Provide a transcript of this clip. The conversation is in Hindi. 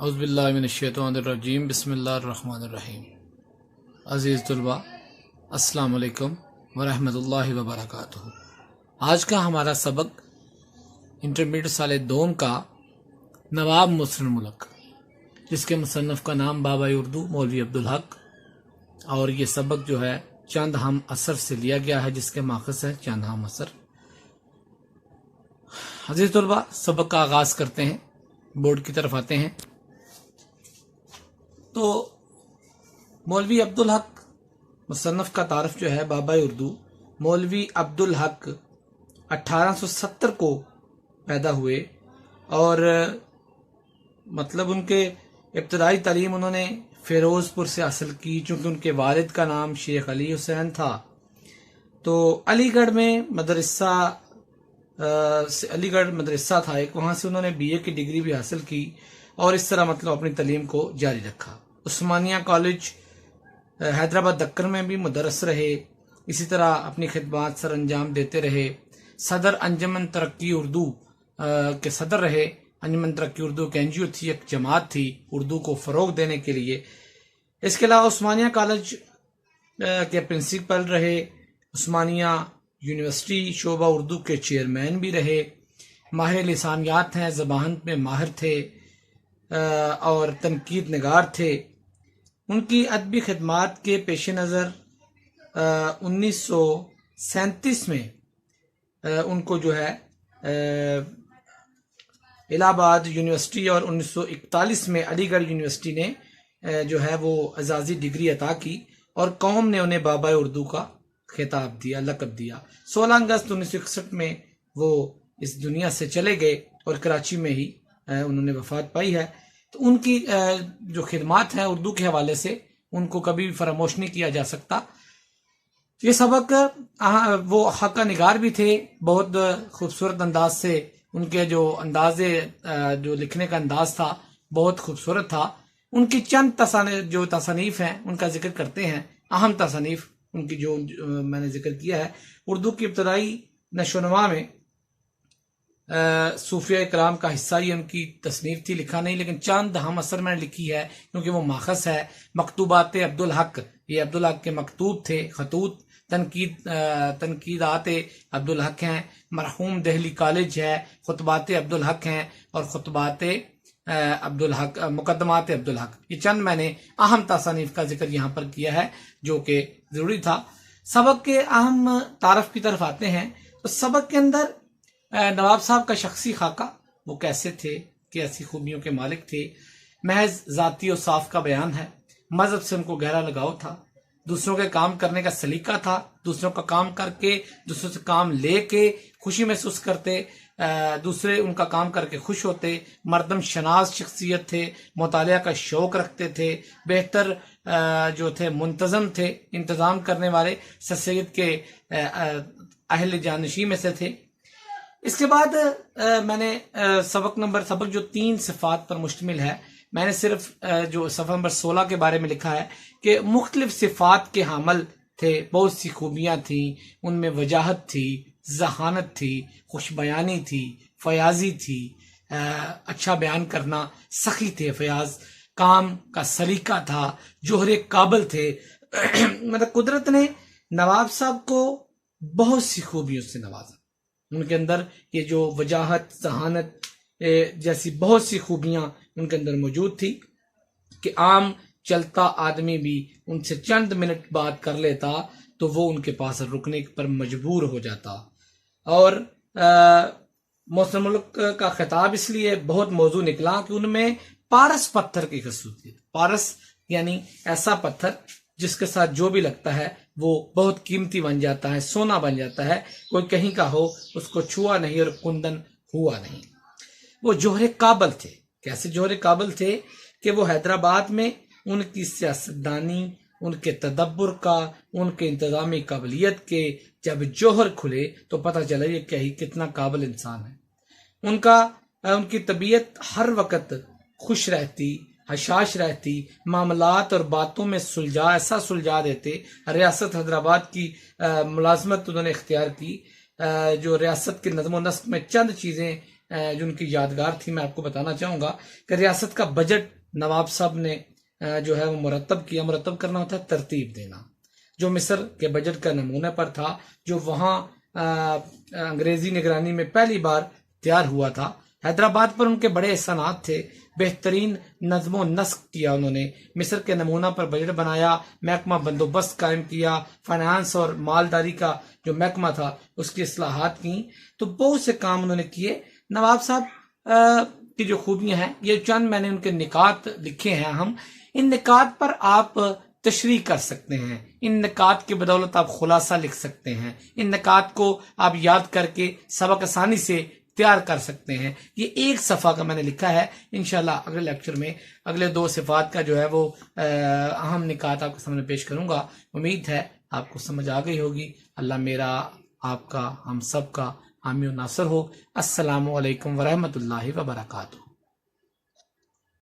औज़ुबिल्लाहिमिनश्शैतानिर्रजीम बिस्मिल्लाहिर्रहमानिर्रहीम। अज़ीज़ तलबा, अस्सलाम वालेकुम वरहमतुल्लाहि वबरकातुहू। आज का हमारा सबक इंटरमीडिएट साल दोम का नवाब मुस्लिम मुल्क, जिसके मुसन्नफ़ का नाम बाबा उर्दू मौलवी अब्दुल हक, और ये सबक जो है चंद हम असर से लिया गया है, जिसके माखज़ है चंद हम असर। अज़ीज़ तलबा, सबक का आगाज़ करते हैं, बोर्ड की तरफ आते हैं। तो मौलवी अब्दुल हक मुसन्नफ़ का तारफ़ जो है बाबा उर्दू मौलवी अब्दुल हक 1870 को पैदा हुए, और मतलब उनके इब्तदाई तालीम उन्होंने फ़िरोज़पुर से हासिल की, चूँकि उनके वालिद का नाम शेख अली हुसैन था। तो अलीगढ़ मदरसा था एक, वहाँ से उन्होंने BA की डिग्री भी हासिल की, और इस तरह मतलब अपनी तालीम को जारी रखा। उस्मानिया कॉलेज हैदराबाद दक्कन में भी मुदर्रिस रहे, इसी तरह अपनी खिदमत सर अंजाम देते रहे। सदर अंजुमन तरक्की उर्दू के सदर रहे। अंजुमन तरक्की उर्दू एक NGO थी, एक जमात थी उर्दू को फ़रोग देने के लिए। इसके अलावा उस्मानिया कॉलेज के प्रिंसिपल रहे, उस्मानिया यूनिवर्सिटी शोबा उर्दू के चेयरमैन भी रहे। माहिर लिसानियात हैं, ज़बान में माहिर थे और तनकीद निगार थे। उनकी अदबी खिदमात के पेश नज़र 1937 में उनको जो है इलाहाबाद यूनिवर्सिटी, और 1941 में अलीगढ़ यूनिवर्सिटी ने जो है वो एजाज़ी डिग्री अता की, और कौम ने उन्हें बाबा उर्दू का खिताब दिया, लक़ब दिया। 16 अगस्त 1961 में वो इस दुनिया से चले गए, और कराची में ही उन्होंने वफ़ात पाई है। तो उनकी जो खिदमात हैं उर्दू के हवाले से, उनको कभी भी फरामोश नहीं किया जा सकता। ये सबक वो हक़ा निगार भी थे, बहुत खूबसूरत अंदाज से उनके जो जो लिखने का अंदाज था बहुत खूबसूरत था। उनकी चंद तसानीफ़ हैं उनका जिक्र करते हैं। अहम तसानीफ़ उनकी जो मैंने जिक्र किया है, उर्दू की इब्तदाई नशोनुमा में सूफिया कराम का हिस्सा ही उनकी तसनीफ थी, लिखा नहीं, लेकिन चंद हम असर मैंने लिखी है क्योंकि वो माखज़ है। मकतूबात अब्दुल हक, ये अब्दुल हक के मकतूब थे, खतूत। तनकीदात अब्दुल हक हैं। मरहूम दहली कॉलेज है, खुतबात अब्दुल हक हैं, और खुतबात अब्दुल हक, मुकदमात अब्दुल हक। ये चंद मैंने अहम तसानीफ का जिक्र यहाँ पर किया है जो कि ज़रूरी था। सबक के अहम तारफ़ की तरफ आते हैं। तो सबक के अंदर नवाब साहब का शख्सी खाका, वो कैसे थे, कैसी खूबियों के मालिक थे। महज ज़ाती और साफ का बयान है। मजहब से उनको गहरा लगाव था, दूसरों के काम करने का सलीका था, दूसरों का काम करके दूसरों से काम लेके खुशी महसूस करते, दूसरे उनका काम करके खुश होते। मर्दम शनास शख्सियत थे, मुतालिया का शौक रखते थे, बेहतर जो थे मुंतज़म थे, इंतज़ाम करने वाले सैयद के अहल जानशी में से थे। इसके बाद मैंने सबक जो 3 सिफात पर मुश्तमिल है, मैंने सिर्फ जो सफ़ा नंबर 16 के बारे में लिखा है कि मुख्तलिफ सिफात के हामल थे, बहुत सी खूबियाँ थी उनमें। वजाहत थी, जहानत थी, खुशबयानी थी, फयाजी थी, अच्छा बयान करना, सखी थे फयाज, काम का सलीका था, जोहरे काबिल थे। मतलब कुदरत ने नवाब साहब को बहुत सी खूबियों से नवाजा। उनके अंदर ये जो वजाहत, जहानत जैसी बहुत सी खूबियां उनके अंदर मौजूद थी कि आम चलता आदमी भी उनसे चंद मिनट बात कर लेता तो वो उनके पास रुकने पर मजबूर हो जाता। और मुस्लिम मुल्क का खिताब इसलिए बहुत मौजू निकला कि उनमें पारस पत्थर की खसूसियत। पारस यानी ऐसा पत्थर जिसके साथ जो भी लगता है वो बहुत कीमती बन जाता है, सोना बन जाता है। कोई कहीं का हो, उसको छुआ नहीं और कुंदन हुआ नहीं। वो जोहरे काबिल थे। कैसे जोहरे काबिल थे कि वो हैदराबाद में उनकी सियासतदानी, उनके तदब्बर का, उनके इंतजामी काबिलियत के जब जोहर खुले तो पता चला ये कितना काबिल इंसान है। उनकी तबीयत हर वक्त खुश रहती, हशाश रहती, मामलात और बातों में ऐसा सुलझा देते। रियासत हैदराबाद की मुलाजमत उन्होंने इख्तियार की, जो रियासत के नज़्म व नस्क में चंद चीज़ें जो उनकी यादगार थी मैं आपको बताना चाहूंगा कि रियासत का बजट नवाब साहब ने जो है वो मुरतब किया। मुरतब करना होता है तरतीब देना, जो मिस्र के बजट का नमूने पर था, जो वहां अंग्रेजी निगरानी में पहली बार तैयार हुआ था। हैदराबाद पर उनके बड़े एहसानात थे, बेहतरीन नज़्मो नस्क किया उन्होंने, मिस्र के नमूना पर बजट बनाया, महकमा बंदोबस्त कायम किया, फाइनेंस और मालदारी का जो महकमा था उसकी इस्लाहात की। तो बहुत से काम उन्होंने किए। नवाब साहब की जो खूबियां हैं, ये चंद मैंने उनके निकात लिखे हैं। हम इन निकात पर आप तशरीह कर सकते हैं, इन निकात की बदौलत आप खुलासा लिख सकते हैं, इन निकात को आप याद करके सबक आसानी से तैयार कर सकते हैं। ये एक सफ़ा का मैंने लिखा है। इंशाल्लाह अगले लेक्चर में अगले 2 सिफात का जो है वो अहम निकात आपके सामने पेश करूंगा। उम्मीद है आपको समझ आ गई होगी। अल्लाह मेरा, आपका, हम सब का हामी और नासर हो। अस्सलामु अलैकुम वरहमतुल्लाहि वबरकातुहू।